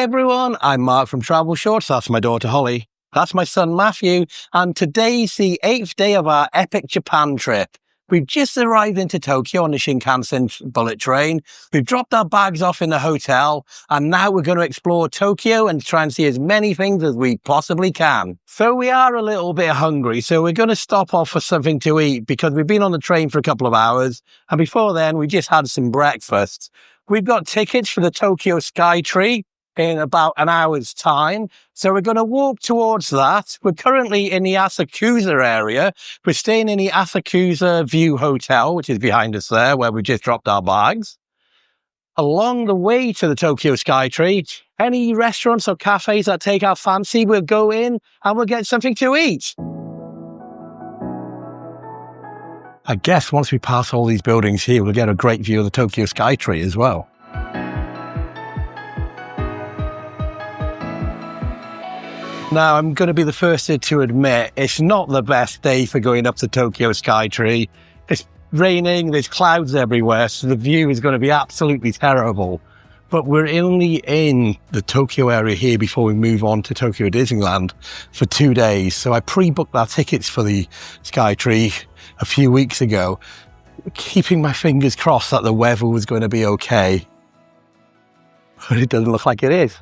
everyone, I'm Mark from Travelshorts. That's my daughter Holly. That's my son Matthew. And today's the 8th day of our epic Japan trip. We've just arrived into Tokyo on the Shinkansen Bullet Train. We've dropped our bags off in the hotel, and now we're going to explore Tokyo and try and see as many things as we possibly can. So we are a little bit hungry, so we're going to stop off for something to eat because we've been on the train for a couple of hours, and before then we just had some breakfast. We've got tickets for the Tokyo Skytree in about an hour's time. So we're going to walk towards that. We're currently in the Asakusa area. We're staying in the Asakusa View Hotel, which is behind us there, where we just dropped our bags. Along the way to the Tokyo Skytree, any restaurants or cafes that take our fancy, we'll go in and we'll get something to eat. I guess once we pass all these buildings here, we'll get a great view of the Tokyo Skytree as well. Now, I'm going to be the first to admit it's not the best day for going up to Tokyo Skytree. It's raining, there's clouds everywhere, so the view is going to be absolutely terrible. But we're only in the Tokyo area here before we move on to Tokyo Disneyland for 2 days. So I pre-booked our tickets for the Skytree a few weeks ago, keeping my fingers crossed that the weather was going to be okay. But it doesn't look like it is.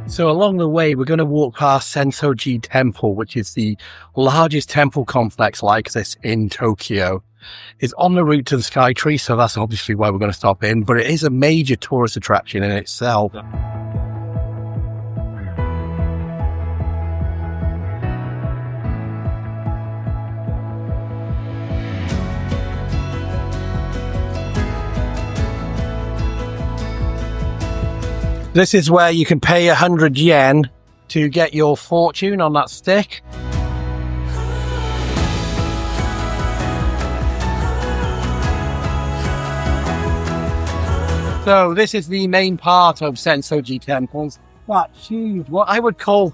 So along the way, we're going to walk past Sensoji Temple, which is the largest temple complex like this in Tokyo. It's on the route to the Skytree, so that's obviously why we're going to stop in, but it is a major tourist attraction in itself. This is where you can pay 100 yen to get your fortune on that stick. So this is the main part of Sensoji Temples. That huge, what I would call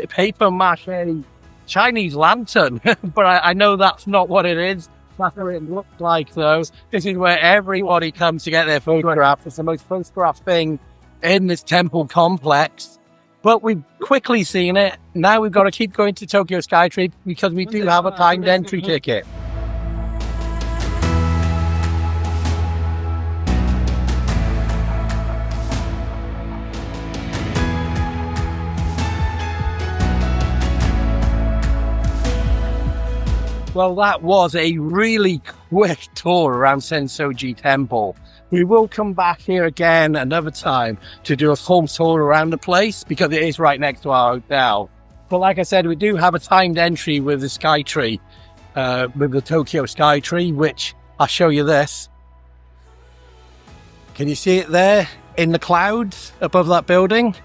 paper mache Chinese lantern, but I know that's not what it is. That's what it looks like though. This is where everybody comes to get their photograph. It's the most photographed thing in this temple complex, but we've quickly seen it. Now we've got to keep going to Tokyo Skytree because we do have a timed entry ticket. Well, that was a really quick tour around Sensoji Temple. We will come back here again another time to do a full tour around the place because it is right next to our hotel. But like I said, we do have a timed entry with the Skytree, with the Tokyo Skytree, which I'll show you this. Can you see it there in the clouds above that building?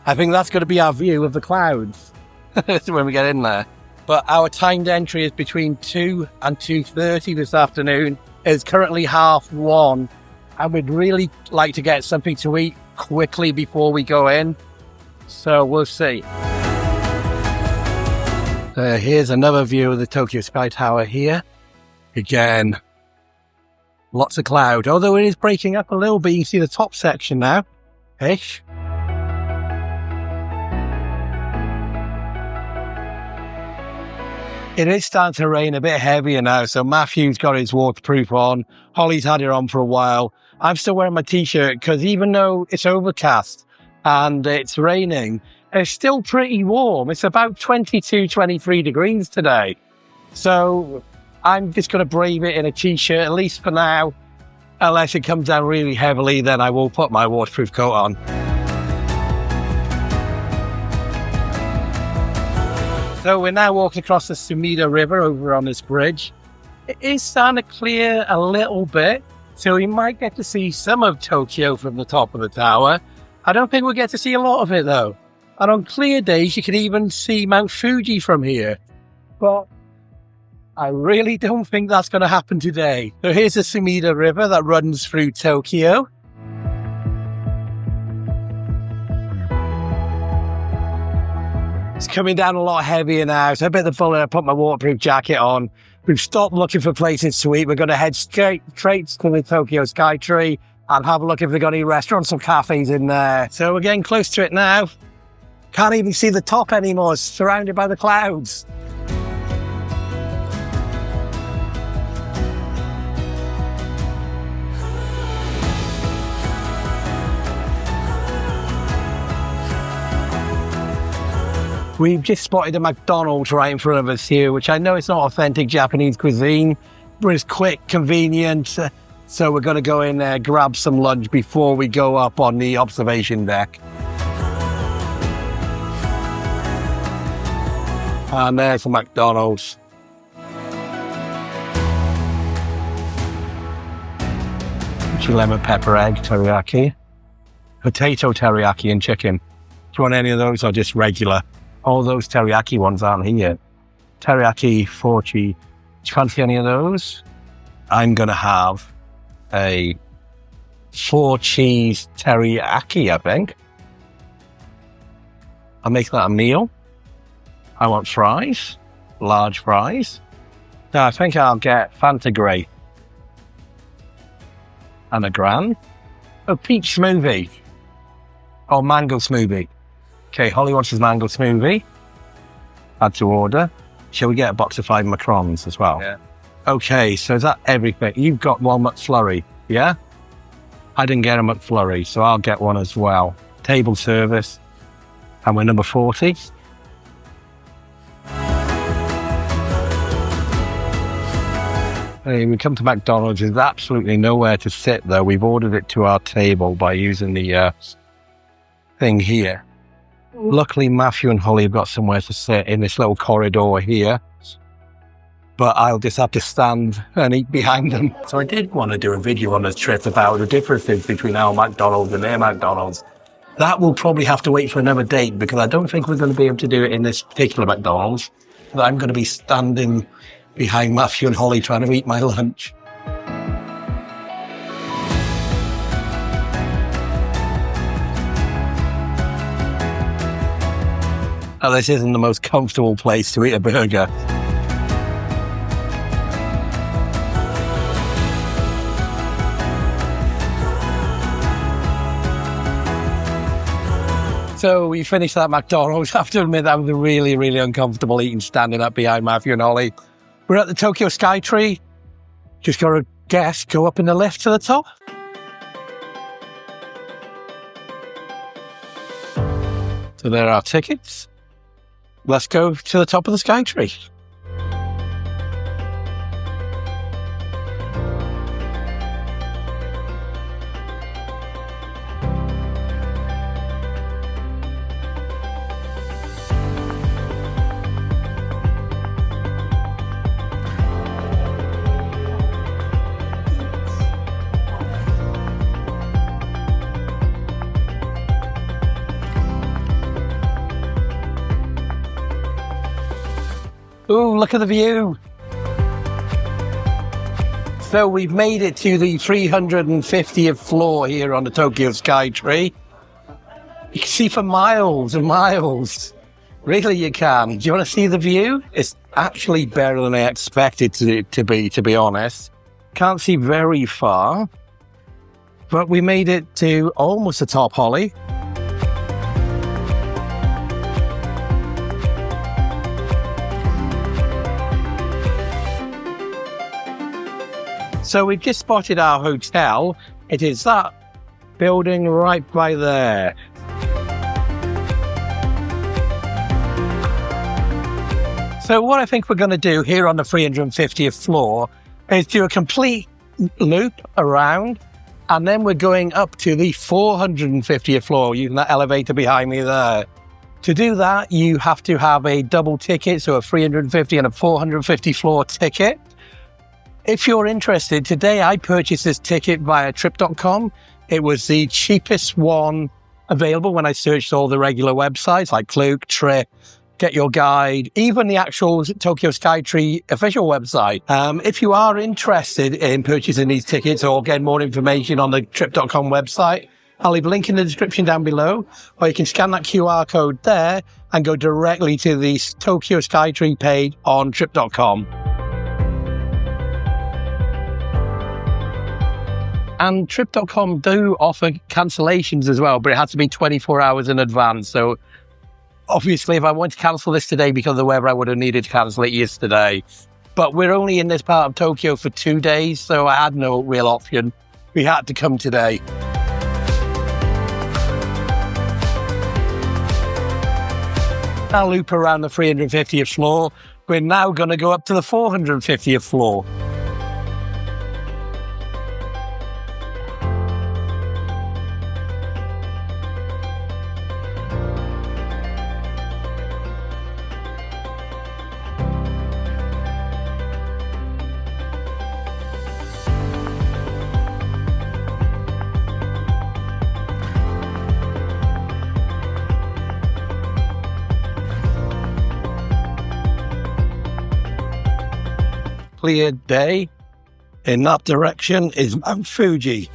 I think that's going to be our view of the clouds when we get in there. But our timed entry is between 2 and 2:30 this afternoon. It's currently 1:30, and we'd really like to get something to eat quickly before we go in. So we'll see. Here's another view of the Tokyo Sky Tower here. Again, lots of cloud, although it is breaking up a little bit. You can see the top section now, ish. It is starting to rain a bit heavier now, so Matthew's got his waterproof on. Holly's had it on for a while. I'm still wearing my t-shirt because even though it's overcast and it's raining, it's still pretty warm. It's about 22, 23 degrees today. So I'm just going to brave it in a t-shirt, at least for now. Unless it comes down really heavily, then I will put my waterproof coat on. So we're now walking across the Sumida River over on this bridge. It is starting to clear a little bit, so we might get to see some of Tokyo from the top of the tower. I don't think we'll get to see a lot of it though. And on clear days, you can even see Mount Fuji from here. But I really don't think that's going to happen today. So here's the Sumida River that runs through Tokyo. It's coming down a lot heavier now, so I bit the bullet. I put my waterproof jacket on. We've stopped looking for places to eat. We're going to head straight to the Tokyo Skytree. and have a look if they've got any restaurants or cafes in there. So we're getting close to it now. Can't even see the top anymore, it's surrounded by the clouds. We've just spotted a McDonald's right in front of us here, which I know it's not authentic Japanese cuisine, but it's quick, convenient. So we're going to go in there, grab some lunch before we go up on the observation deck. And there's the McDonald's. Lemon pepper egg teriyaki, potato teriyaki and chicken. Do you want any of those or just regular? All those teriyaki ones aren't here. Teriyaki 4 cheese. Do you fancy any of those? I'm going to have a 4 cheese teriyaki, I think. I'll make that a meal. I want fries, large fries. No, I think I'll get Fanta Grape and a grand. Oh, peach smoothie. Oh, mango smoothie. Okay, Holly wants his mango smoothie. Add to order. Shall we get a box of 5 macarons as well? Yeah. Okay, so is that everything? You've got one McFlurry, yeah? I didn't get a McFlurry, so I'll get one as well. Table service. And we're number 40. Hey, we come to McDonald's. There's absolutely nowhere to sit, though. We've ordered it to our table by using the thing here. Luckily, Matthew and Holly have got somewhere to sit in this little corridor here. But I'll just have to stand and eat behind them. So I did want to do a video on this trip about the differences between our McDonald's and their McDonald's. That will probably have to wait for another date because I don't think we're going to be able to do it in this particular McDonald's. But I'm going to be standing behind Matthew and Holly trying to eat my lunch. Now, this isn't the most comfortable place to eat a burger. So we finished that McDonald's. I have to admit that was really, really uncomfortable eating standing up behind Matthew and Holly. We're at the Tokyo Skytree. Just got to guess, go up in the lift to the top. So there are tickets. Let's go to the top of the Skytree. Ooh, look at the view. So we've made it to the 350th floor here on the Tokyo Skytree. You can see for miles and miles. Really, you can. Do you want to see the view? It's actually better than I expected to be honest. Can't see very far, but we made it to almost the top, Holly. So we've just spotted our hotel. It is that building right by there. So what I think we're going to do here on the 350th floor is do a complete loop around, and then we're going up to the 450th floor using that elevator behind me there. To do that, you have to have a double ticket, so a 350 and a 450 floor ticket. If you're interested, today I purchased this ticket via trip.com. It was the cheapest one available when I searched all the regular websites like Klook, Trip, Get Your Guide, even the actual Tokyo Skytree official website. If you are interested in purchasing these tickets or getting more information on the trip.com website, I'll leave a link in the description down below, or you can scan that QR code there and go directly to the Tokyo Skytree page on trip.com. And Trip.com do offer cancellations as well, but it has to be 24 hours in advance. So obviously, if I want to cancel this today because of the weather, I would have needed to cancel it yesterday. But we're only in this part of Tokyo for 2 days, so I had no real option. We had to come today. I'll loop around the 350th floor. We're now going to go up to the 450th floor. Clear day. In that direction is Mount Fuji.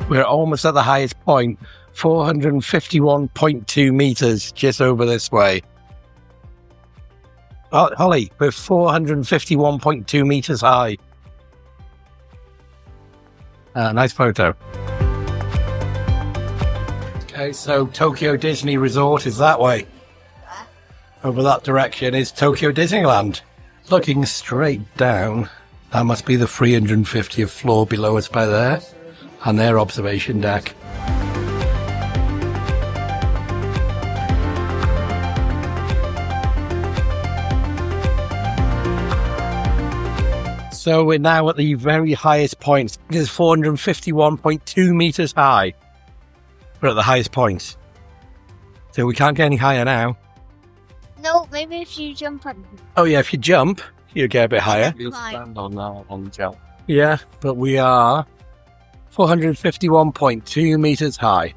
We're almost at the highest point, 451.2 meters, just over this way. Oh, Holly, we're 451.2 meters high. Nice photo. Okay, so Tokyo Disney Resort is that way. Over that direction is Tokyo Disneyland. Looking straight down, that must be the 350th floor below us by there, and their observation deck. So we're now at the very highest point. It is 451.2 meters high. We're at the highest point. So we can't get any higher now. No, maybe if you jump up. Oh yeah, if you jump, you get a bit higher. You'll stand on the jump. Yeah, but we are 451.2 meters high.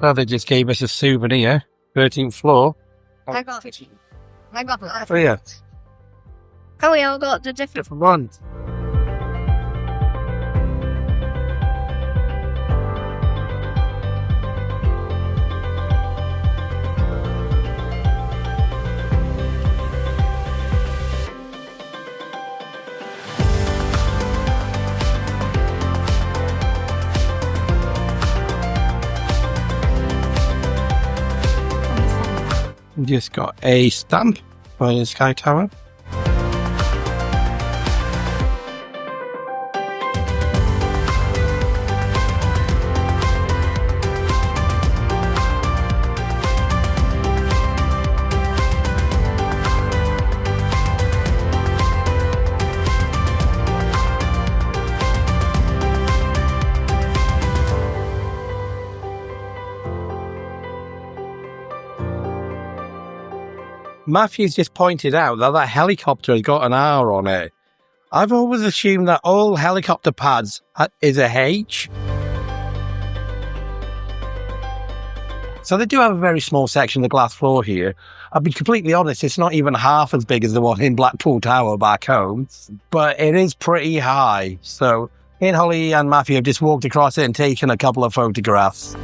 So they just gave us a souvenir, 13th floor. I got it. Oh yeah, Oh, we all got the different. different ones. Just got a stamp by the Sky Tower. Matthew's just pointed out that that helicopter has got an R on it. I've always assumed that all helicopter pads is a H. So they do have a very small section of the glass floor here. I'll be completely honest, it's not even half as big as the one in Blackpool Tower back home, but it is pretty high. So me and Holly and Matthew have just walked across it and taken a couple of photographs.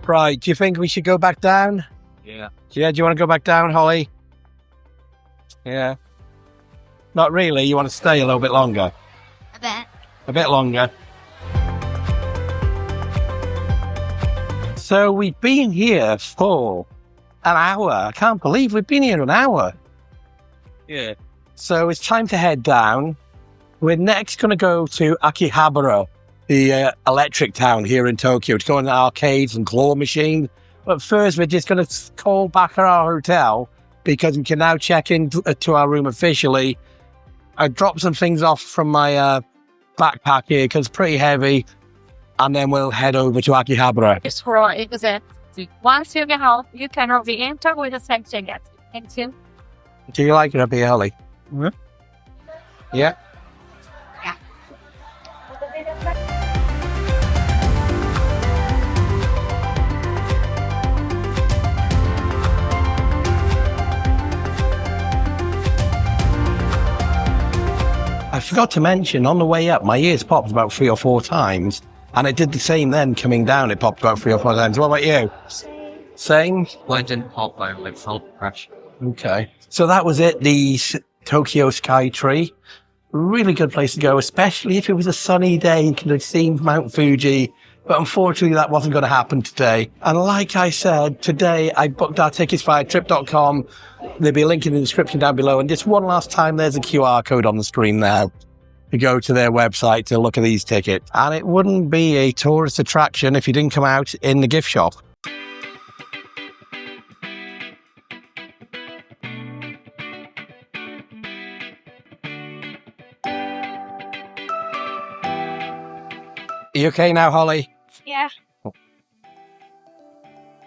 Right, do you think we should go back down? Yeah. Yeah, do you want to go back down, Holly? Yeah. Not really, you want to stay a little bit longer? A bit. A bit longer. So we've been here for an hour. I can't believe we've been here an hour. Yeah. So it's time to head down. We're next going to go to Akihabara, the electric town here in Tokyo, to go in the arcades and claw machine. But first, we're just going to call back at our hotel because we can now check in to our room officially. I dropped some things off from my backpack here because it's pretty heavy, and then we'll head over to Akihabara. It's right, is it? Once you get home, you cannot be enter with a sex ticket. Thank you. Do you like it up here, Holly? Mm-hmm. Yeah. forgot to mention, on the way up, my ears popped about 3 or 4 times. And it did the same then, coming down, it popped about 3 or 4 times. What about you? Same? Well, it didn't pop, I like felt pressure. Okay. So that was it, the Tokyo Skytree. Really good place to go, especially if it was a sunny day. You could have seen Mount Fuji. But unfortunately, that wasn't going to happen today. And like I said, today I booked our tickets via trip.com. There'll be a link in the description down below. And just one last time, there's a QR code on the screen now to go to their website to look at these tickets. And it wouldn't be a tourist attraction if you didn't come out in the gift shop. Are you okay now, Holly? Yeah.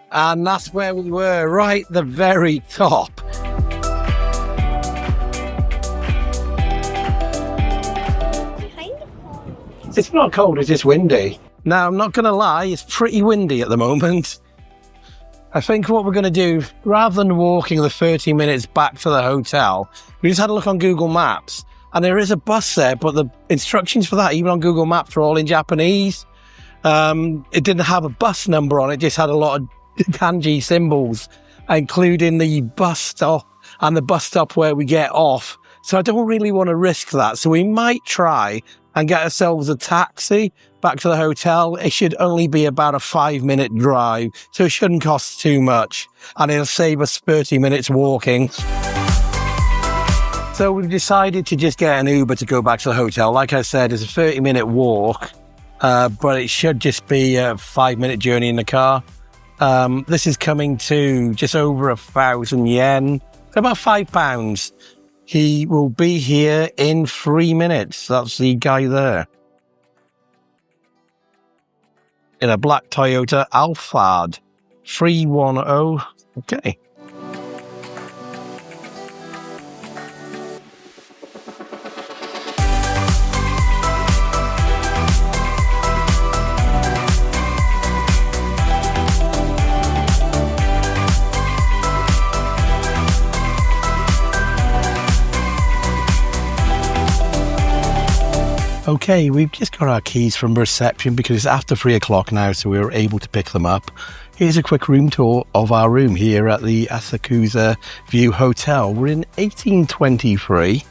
And that's where we were, right at the very top. It's not cold, it's just windy. Now, I'm not going to lie, it's pretty windy at the moment. I think what we're going to do, rather than walking the 30 minutes back to the hotel, we just had a look on Google Maps. And there is a bus there, but the instructions for that, even on Google Maps, are all in Japanese. It didn't have a bus number on it, just had a lot of kanji symbols, including the bus stop and the bus stop where we get off. So I don't really want to risk that. So we might try and get ourselves a taxi back to the hotel. It should only be about a 5-minute drive, so it shouldn't cost too much. And it'll save us 30 minutes walking. So we've decided to just get an Uber to go back to the hotel. Like I said, it's a 30-minute walk, but it should just be a 5-minute journey in the car. This is coming to just over 1,000 yen, so about £5. He will be here in 3 minutes. That's the guy there. In a black Toyota Alphard 310. Okay. Okay, we've just got our keys from reception because it's after 3 o'clock now, so we were able to pick them up. Here's a quick room tour of our room here at the Asakusa View Hotel. We're in 1823.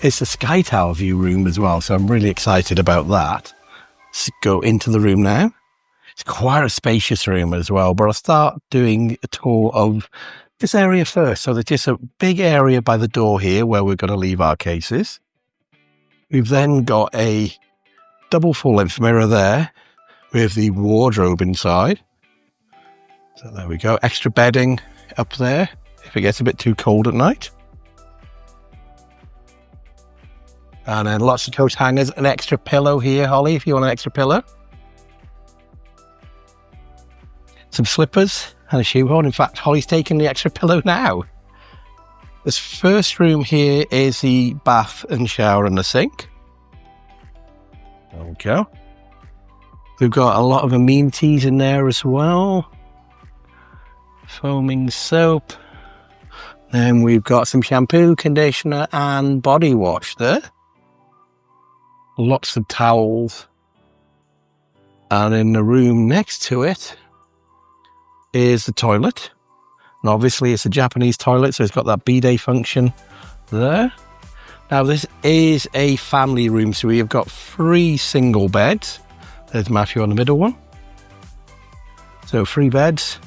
It's a Sky Tower view room as well, so I'm really excited about that. Let's go into the room now. It's quite a spacious room as well, but I'll start doing a tour of this area first. So there's just a big area by the door here where we're going to leave our cases. We've then got a double full-length mirror there with the wardrobe inside. So there we go. Extra bedding up there if it gets a bit too cold at night. And then lots of coat hangers. An extra pillow here, Holly, if you want an extra pillow. Some slippers and a shoehorn. In fact, Holly's taking the extra pillow now. This first room here is the bath and shower and the sink. There we go. We've got a lot of amenities in there as well. Foaming soap. Then we've got some shampoo, conditioner and body wash there. Lots of towels. And in the room next to it is the toilet. And obviously it's a Japanese toilet, so it's got that bidet function there. Now this is a family room, so we have got 3 single beds. There's Matthew on the middle one. So 3 beds.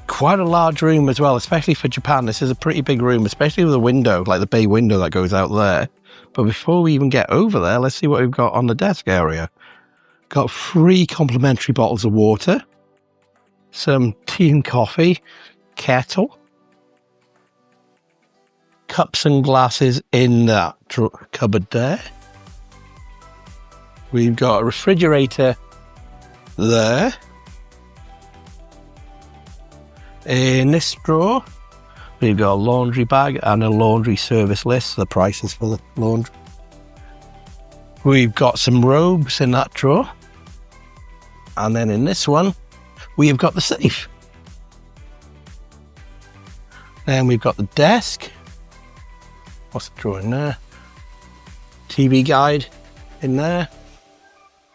Quite a large room as well, especially for Japan. This is a pretty big room, especially with a window, like the bay window that goes out there. But before we even get over there, let's see what we've got on the desk area. Got 3 complimentary bottles of water. Some tea and coffee, kettle, cups and glasses in that cupboard there. We've got a refrigerator there. In this drawer, we've got a laundry bag and a laundry service list, the prices for the laundry. We've got some robes in that drawer. And then in this one, we've got the safe. Then we've got the desk. What's the drawer in there? TV guide in there.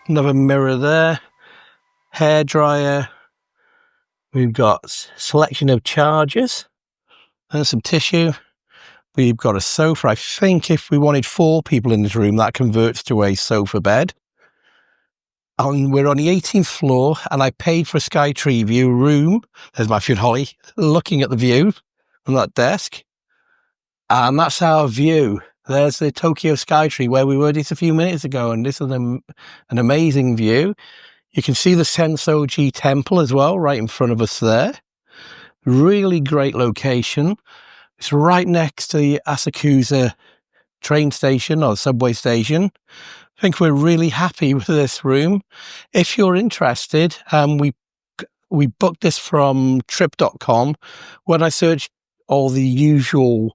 Another mirror there. Hairdryer. We've got selection of chargers and some tissue. We've got a sofa. I think if we wanted 4 people in this room, that converts to a sofa bed. And we're on the 18th floor, and I paid for a Skytree view room. There's Matthew and Holly looking at the view from that desk. And that's our view. There's the Tokyo Skytree where we were just a few minutes ago, and this is an amazing view. You can see the Sensoji Temple as well, right in front of us there. Really great location. It's right next to the Asakusa train station or subway station. I think we're really happy with this room. If you're interested, we booked this from trip.com. When I searched all the usual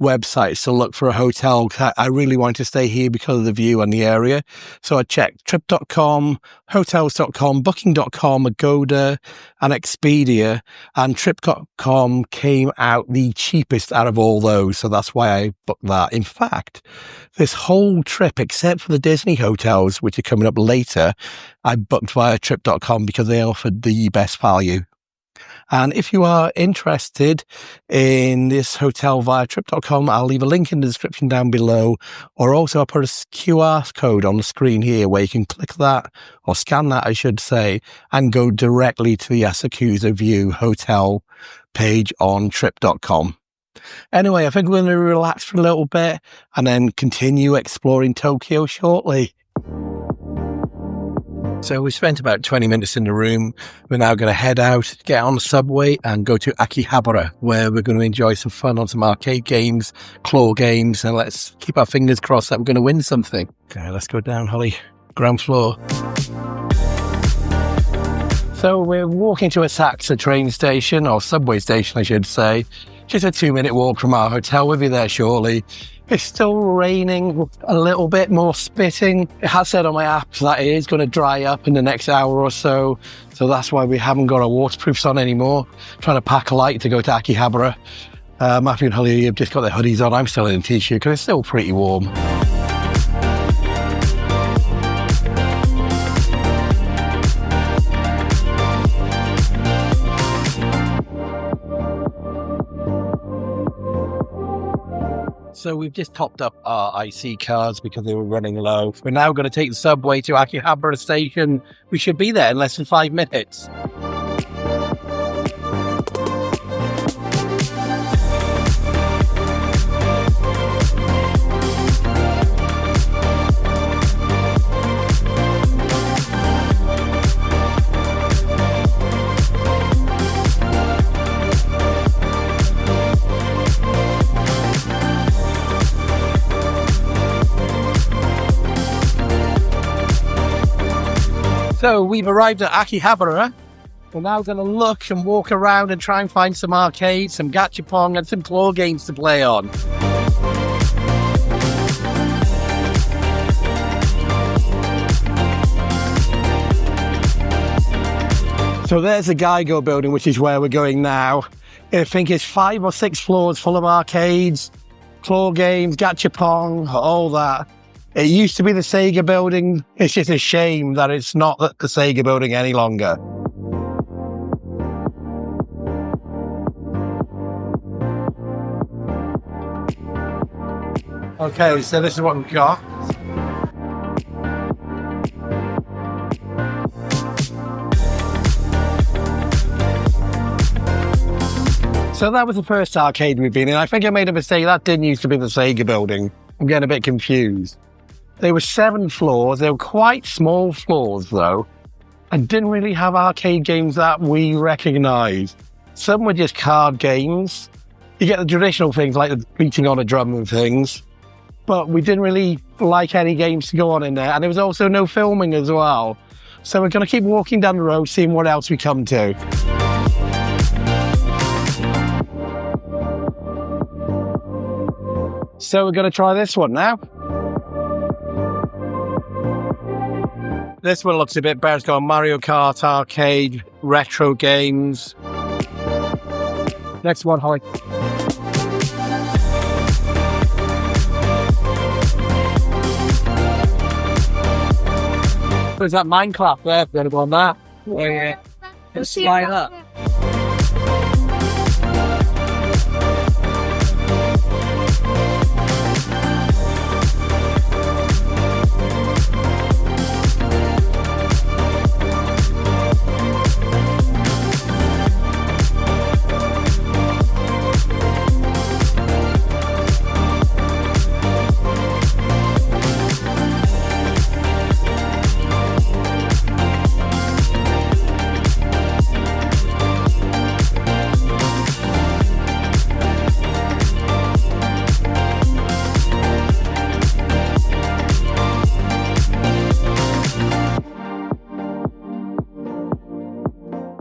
websites to look for a hotel, I really wanted to stay here because of the view and the area. So I checked trip.com, hotels.com, booking.com, Agoda and Expedia, and trip.com came out the cheapest out of all those. So that's why I booked that. In fact, this whole trip, except for the Disney hotels, which are coming up later, I booked via trip.com because they offered the best value. And if you are interested in this hotel via trip.com, I'll leave a link in the description down below, or also I'll put a QR code on the screen here where you can click that, or scan that, I should say, and go directly to the Asakusa View Hotel page on trip.com. Anyway, I think we're going to relax for a little bit and then continue exploring Tokyo shortly. So we spent about 20 minutes in the room. We're now going to head out, get on the subway and go to Akihabara, where we're going to enjoy some fun on some arcade games, claw games, and let's keep our fingers crossed that we're going to win something. Okay, let's go down, Holly. Ground floor. So we're walking to Asakusa train station, or subway station, I should say. Just a 2-minute walk from our hotel. We'll be there shortly. It's still raining, a little bit more spitting. It has said on my app that it is going to dry up in the next hour or so. So that's why we haven't got our waterproofs on anymore. Trying to pack light to go to Akihabara. Matthew and Holly have just got their hoodies on. I'm still in a t-shirt because it's still pretty warm. So we've just topped up our IC cards because they were running low. We're now going to take the subway to Akihabara station. We should be there in less than 5 minutes. So we've arrived at Akihabara. We're now going to look and walk around and try and find some arcades, some gachapon and some claw games to play on. So there's the Geigo building, which is where we're going now. I think it's 5 or 6 floors full of arcades, claw games, gachapon, all that. It used to be the Sega building. It's just a shame that it's not the Sega building any longer. Okay, so this is what we've got. So that was the first arcade we've been in. I think I made a mistake. That didn't used to be the Sega building. I'm getting a bit confused. There were 7 floors. They were quite small floors, though, and didn't really have arcade games that we recognised. Some were just card games. You get the traditional things like the beating on a drum and things, but we didn't really like any games to go on in there. And there was also no filming as well. So we're going to keep walking down the road, seeing what else we come to. So we're going to try this one now. This one looks a bit better. It's got Mario Kart arcade, retro games. Next one, Holly. There's that Minecraft there. We're going to go on that. Oh yeah. Let's see why that.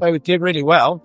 We did really well.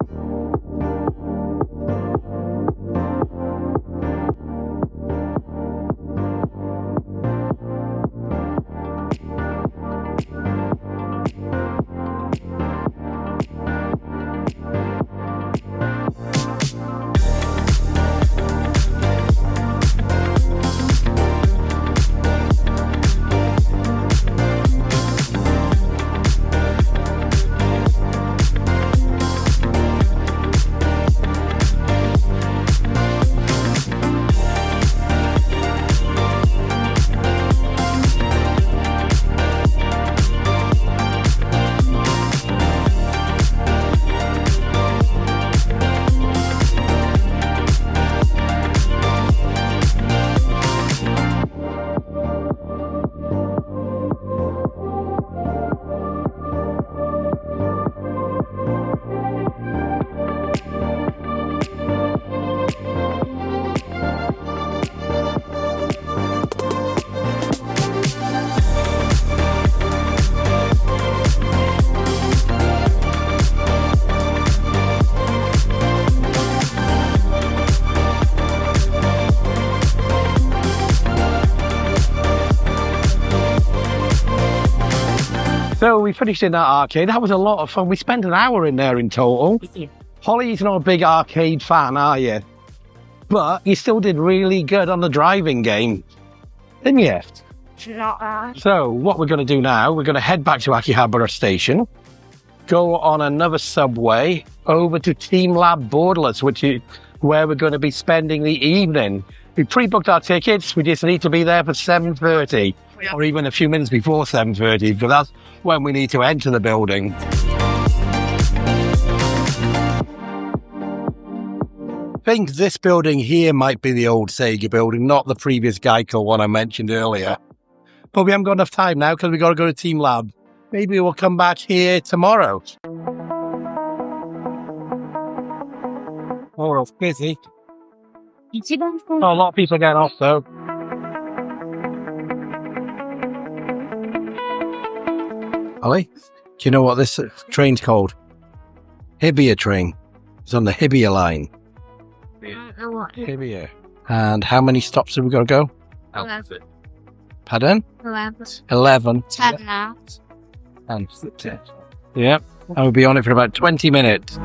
So we finished in that arcade. That was a lot of fun. We spent an hour in there in total. Holly's not a big arcade fan, are you? But you still did really good on the driving game, didn't you? Not that. So what we're going to do now, we're going to head back to Akihabara station, go on another subway over to TeamLab Borderless, which is where we're going to be spending the evening. We pre-booked our tickets. We just need to be there for 7:30 or even a few minutes before 7:30, because that's when we need to enter the building. I think this building here might be the old Sega building, not the previous Geico one I mentioned earlier. But we haven't got enough time now because we've got to go to TeamLab. Maybe we'll come back here tomorrow. Oh, it's busy. Oh, a lot of people are getting off though. Ollie, do you know what this train's called? Hibiya train. It's on the Hibiya line. Hibiya. And how many stops have we got to go? 11. Pardon? 11. 10 now. And yeah, I will be on it for about 20 minutes.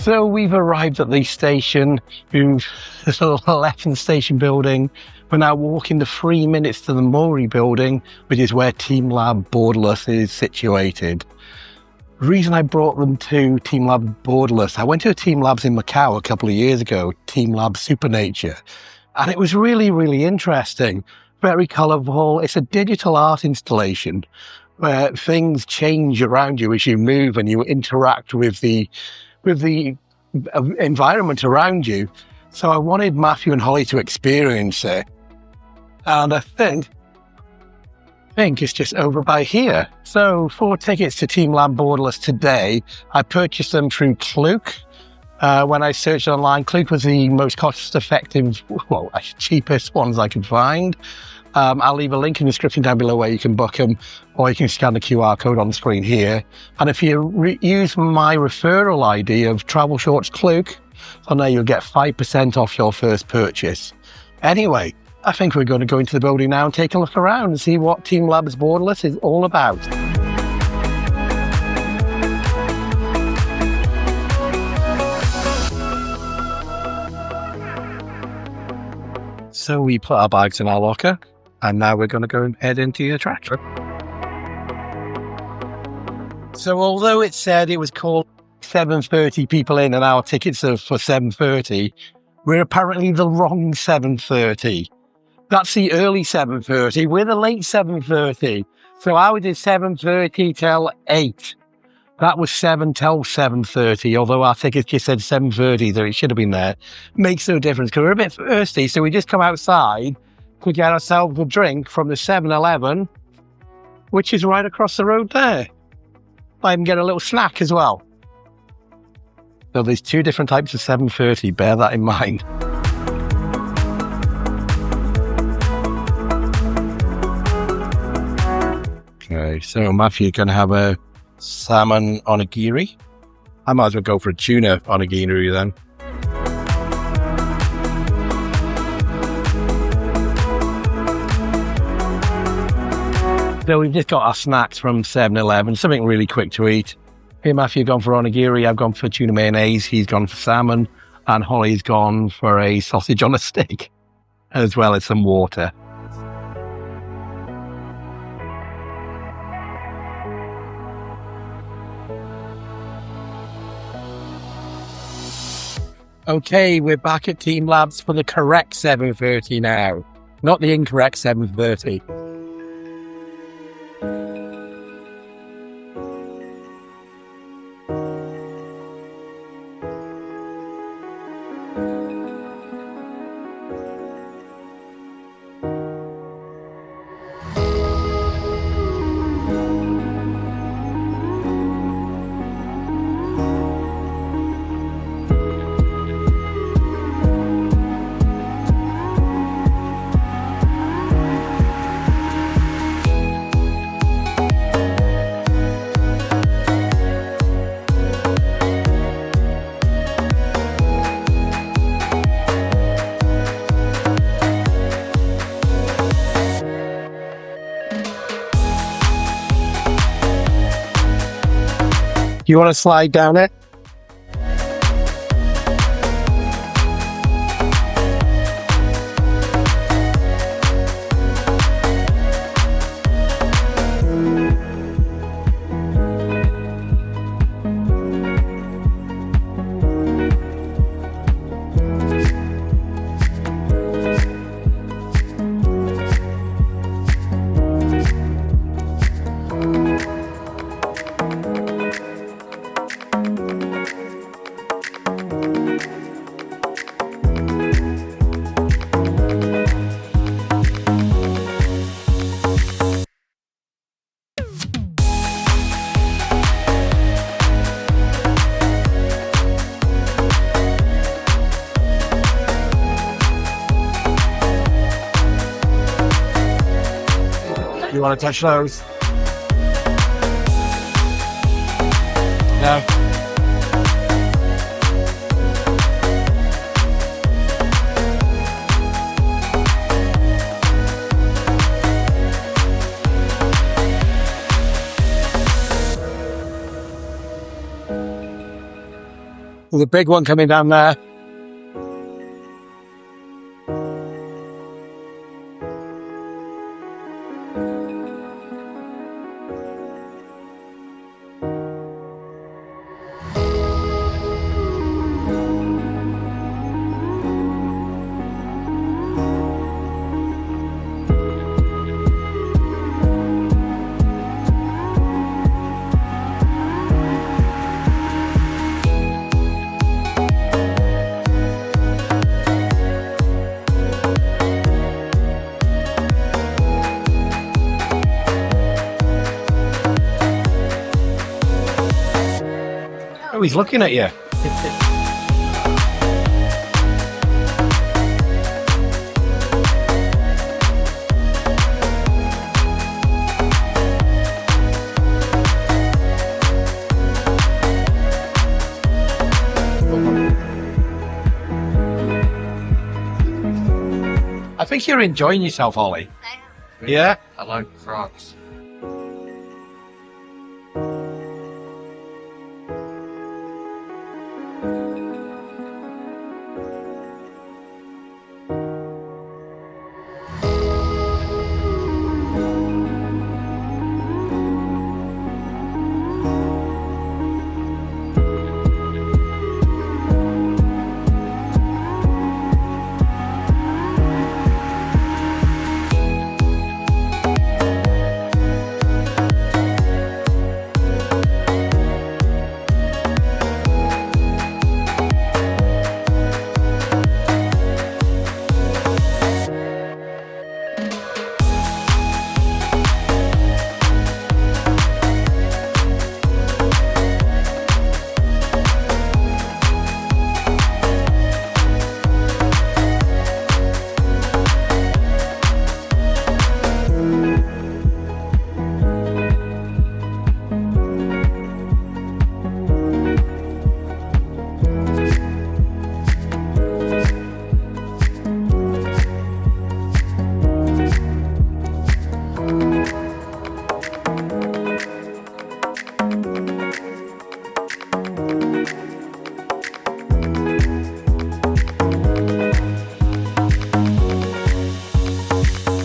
So we've arrived at the station. We've left the station building. We're now walking the 3 minutes to the Mori building, which is where TeamLab Borderless is situated. The reason I brought them to TeamLab Borderless, I went to a TeamLabs in Macau a couple of years ago, TeamLab Supernature, and it was really, really interesting. Very colourful. It's a digital art installation where things change around you as you move and you interact with the environment around you. So I wanted Matthew and Holly to experience it. And I think it's just over by here. So 4 tickets to TeamLab Borderless today. I purchased them through Klook. When I searched online, Klook was the most cost-effective, well, cheapest ones I could find. I'll leave a link in the description down below where you can book them, or you can scan the QR code on the screen here. And if you use my referral ID of Travelshorts Klook, on there you'll get 5% off your first purchase. Anyway, I think we're going to go into the building now and take a look around and see what TeamLabs Borderless is all about. So we put our bags in our locker, and now we're going to go and head into the attraction. So although it said it was called 7:30 people in and our tickets are for 7:30, we're apparently the wrong 7:30. That's the early 7:30. We're the late 7:30. So ours is 7:30 till 8. That was 7 till 7:30, although our ticket just said 7:30, so it should have been there. Makes no difference because we're a bit thirsty, so we just come outside to get ourselves a drink from the 7-Eleven, which is right across the road there. I can get a little snack as well. So there's 2 different types of 7:30, bear that in mind. Okay, so Matthew's going to have a salmon onigiri. I might as well go for a tuna onigiri then. So we've just got our snacks from 7-Eleven, something really quick to eat. Here, Matthew gone for onigiri, I've gone for tuna mayonnaise, he's gone for salmon, and Holly's gone for a sausage on a stick, as well as some water. Okay, we're back at TeamLabs for the correct 7:30 now, not the incorrect 7:30. You want to slide down it? You want to touch those? No. There's a big one coming down there. Oh, he's looking at you. I think you're enjoying yourself, Ollie. Yeah? I like frogs.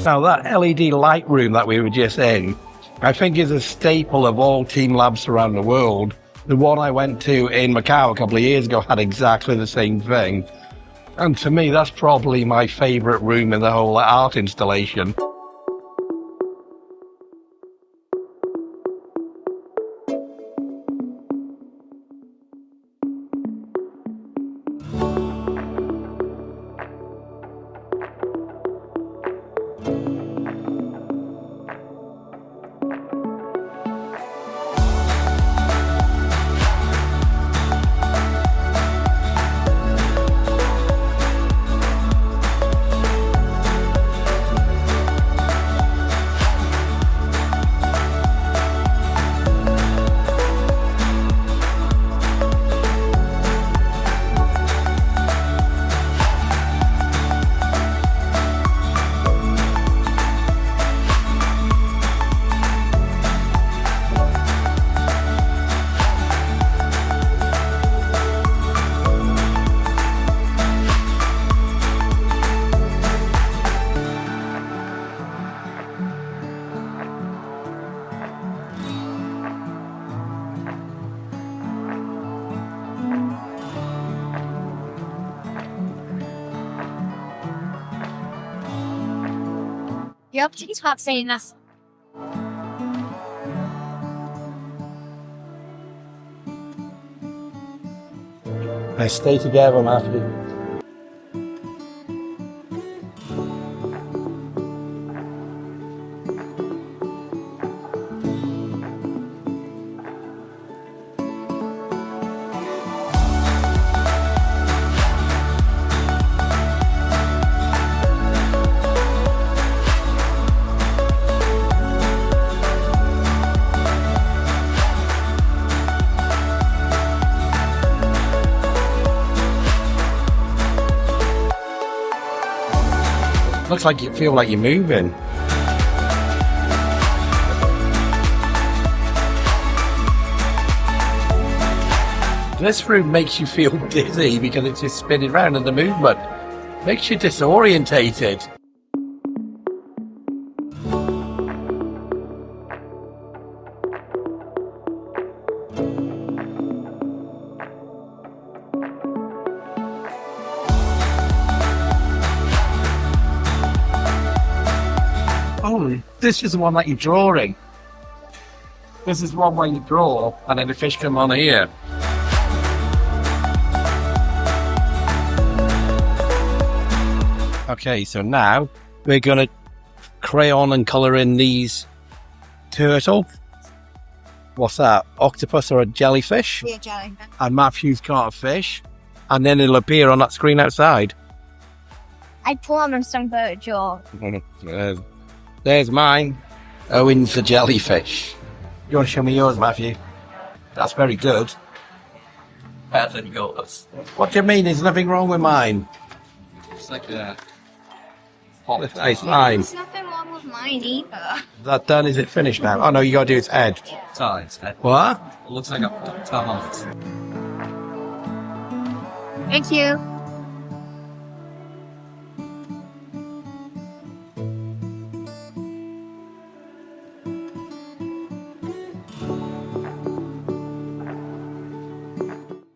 Now that LED light room that we were just in, I think is a staple of all TeamLabs around the world. The one I went to in Macau a couple of years ago had exactly the same thing. And to me, that's probably my favourite room in the whole art installation. You have to stop saying that. Let's stay together, Matthew. Looks like you feel like you're moving. This room makes you feel dizzy because it's just spinning around and the movement makes you disorientated. Oh, this is the one that you're drawing. This is one where you draw and then the fish come on here. Okay, so now we're going to crayon and colour in these turtle. What's that? Octopus or a jellyfish? Yeah, jellyfish. And Matthew's caught a fish. And then it'll appear on that screen outside. I promised I'm going to draw. There's mine. Owen's the jellyfish. You want to show me yours, Matthew? That's very good. Better than yours. What do you mean? There's nothing wrong with mine. It's like a It's mine. There's nothing wrong with mine either. Is that done? Is it finished now? Oh no, you gotta do its head. size. What? It looks like a tart. Thank you.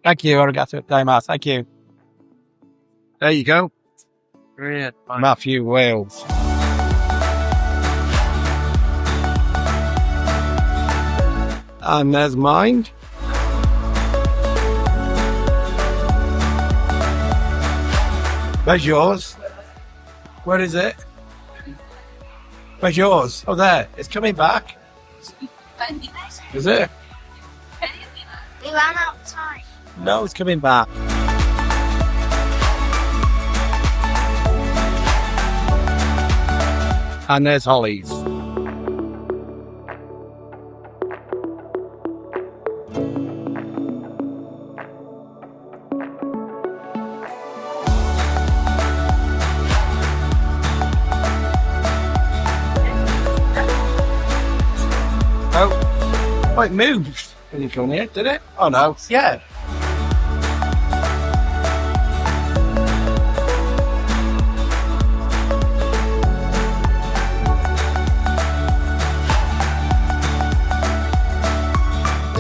Thank you, arigato gozaimasu. Thank you. There you go. Great. Matthew Wales. And there's mine. Where's yours? Where is it? Where's yours? Oh, there. It's coming back. Is it? We ran out of time. No, it's coming back. And there's Holly's. Oh, it moved when you come here, did it? Oh no, yeah.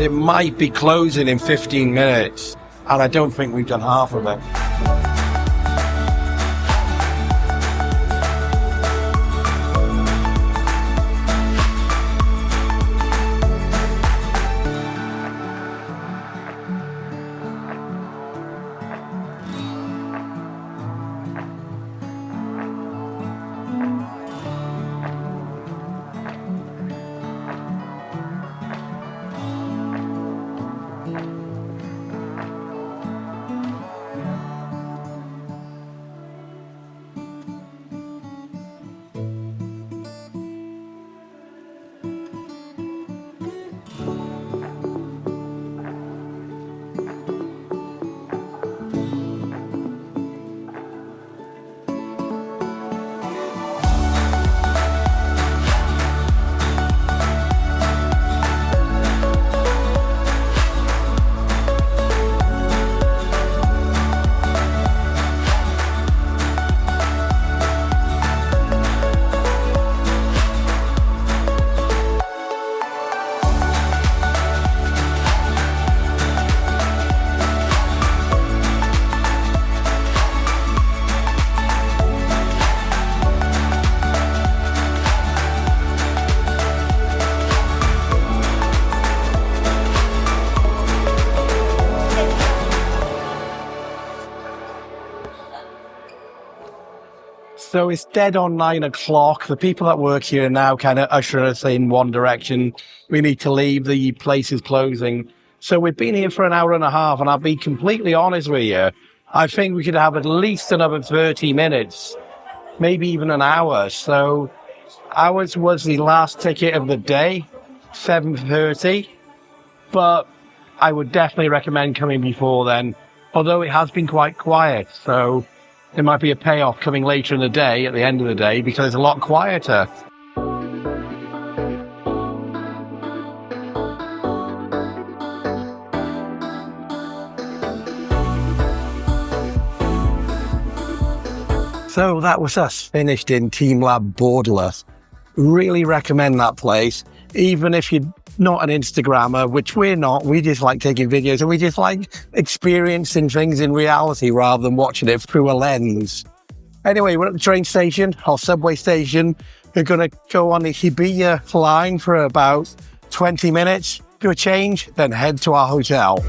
it might be closing in 15 minutes. And I don't think we've done half of it. So it's dead on 9 o'clock. The people that work here now kind of usher us in one direction. We need to leave. The place is closing. So we've been here for an hour and a half, and I'll be completely honest with you. I think we could have at least another 30 minutes, maybe even an hour. So ours was the last ticket of the day, 7:30. But I would definitely recommend coming before then, although it has been quite quiet. So there might be a payoff coming later in the day, at the end of the day, because it's a lot quieter. So that was us finished in TeamLabs Borderless. Really recommend that place, even if you're not an Instagrammer, which we're not. We just like taking videos and we just like experiencing things in reality rather than watching it through a lens. Anyway, we're at the train station or subway station. We're going to go on the Hibiya line for about 20 minutes, do a change, then head to our hotel.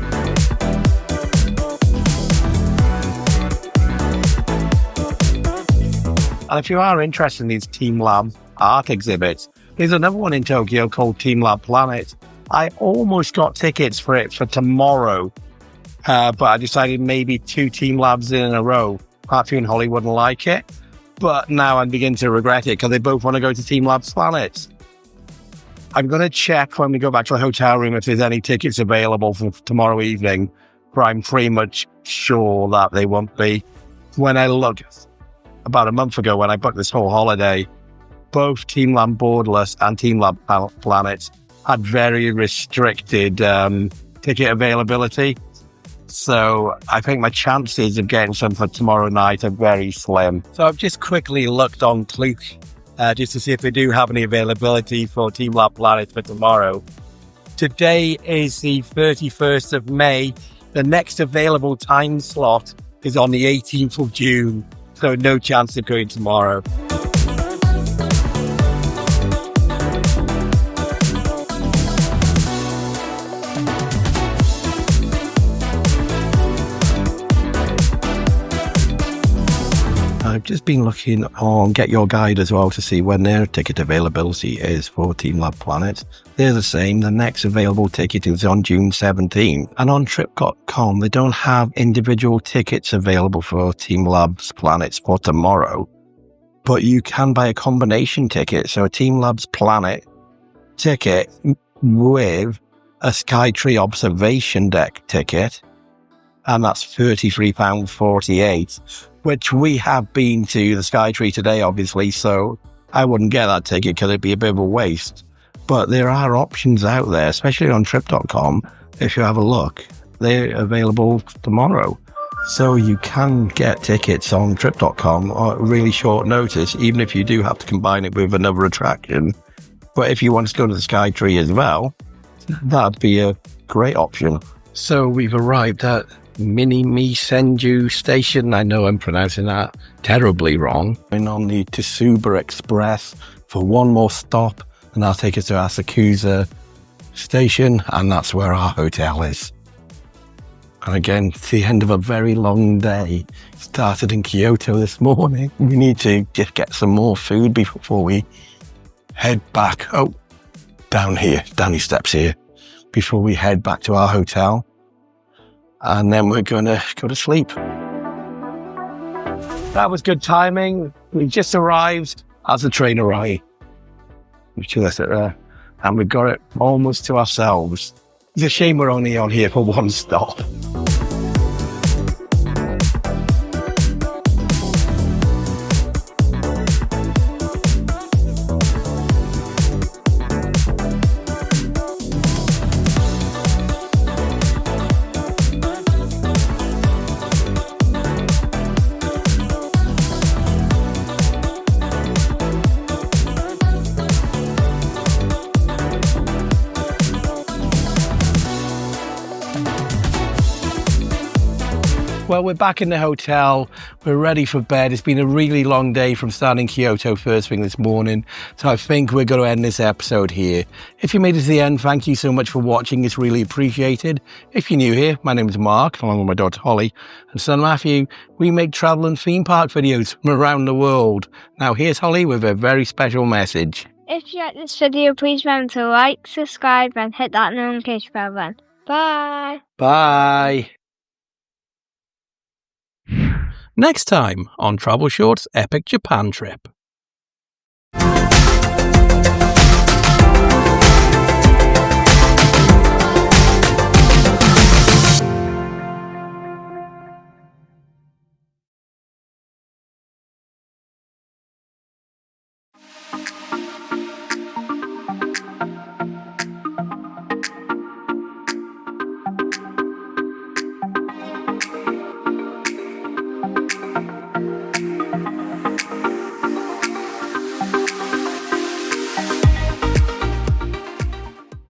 And if you are interested in these TeamLab art exhibits, there's another one in Tokyo called TeamLab Planet. I almost got tickets for it for tomorrow, but I decided maybe 2 TeamLabs in a row. Matthew and Holly wouldn't like it, but now I'm beginning to regret it because they both want to go to TeamLabs Planet. I'm going to check when we go back to the hotel room if there's any tickets available for tomorrow evening, but I'm pretty much sure that they won't be. When I looked about a month ago when I booked this whole holiday, both TeamLabs Borderless and TeamLabs Planet had very restricted ticket availability. So I think my chances of getting some for tomorrow night are very slim. So I've just quickly looked on Klook just to see if they do have any availability for TeamLabs Planet for tomorrow. Today is the 31st of May. The next available time slot is on the 18th of June. So no chance of going tomorrow. I've just been looking on Get Your Guide as well to see when their ticket availability is for TeamLabs Planet. They're the same. The next available ticket is on June 17th. And on Trip.com, they don't have individual tickets available for TeamLabs Planet for tomorrow. But you can buy a combination ticket. So a TeamLabs Planet ticket with a Skytree observation deck ticket. And that's £33.48. Which we have been to the Skytree today, obviously, so I wouldn't get that ticket because it'd be a bit of a waste. But there are options out there, especially on Trip.com. If you have a look, they're available tomorrow. So you can get tickets on Trip.com at really short notice, even if you do have to combine it with another attraction. But if you want to go to the Skytree as well, That'd be a great option. So we've arrived at Minimi Senju Station. I know I'm pronouncing that terribly wrong. We're on the Tsuba Express for one more stop, and that'll take us to Asakusa Station, and that's where our hotel is. And again, it's the end of a very long day. Started in Kyoto this morning. We need to just get some more food before we head back. Oh, down these steps here, before we head back to our hotel. And then we're going to go to sleep. That was good timing. We just arrived as the train arrived. And we've got it almost to ourselves. It's a shame we're only on here for one stop. Well, we're back in the hotel. We're ready for bed. It's been a really long day from starting Kyoto first thing this morning. So I think we're going to end this episode here. If you made it to the end, thank you so much for watching. It's really appreciated. If you're new here, my name is Mark, along with my daughter Holly and son Matthew. We make travel and theme park videos from around the world. Now here's Holly with a very special message. If you like this video, please remember to like, subscribe, and hit that notification bell button. Bye! Bye! Next time on Travelshorts Epic Japan Trip.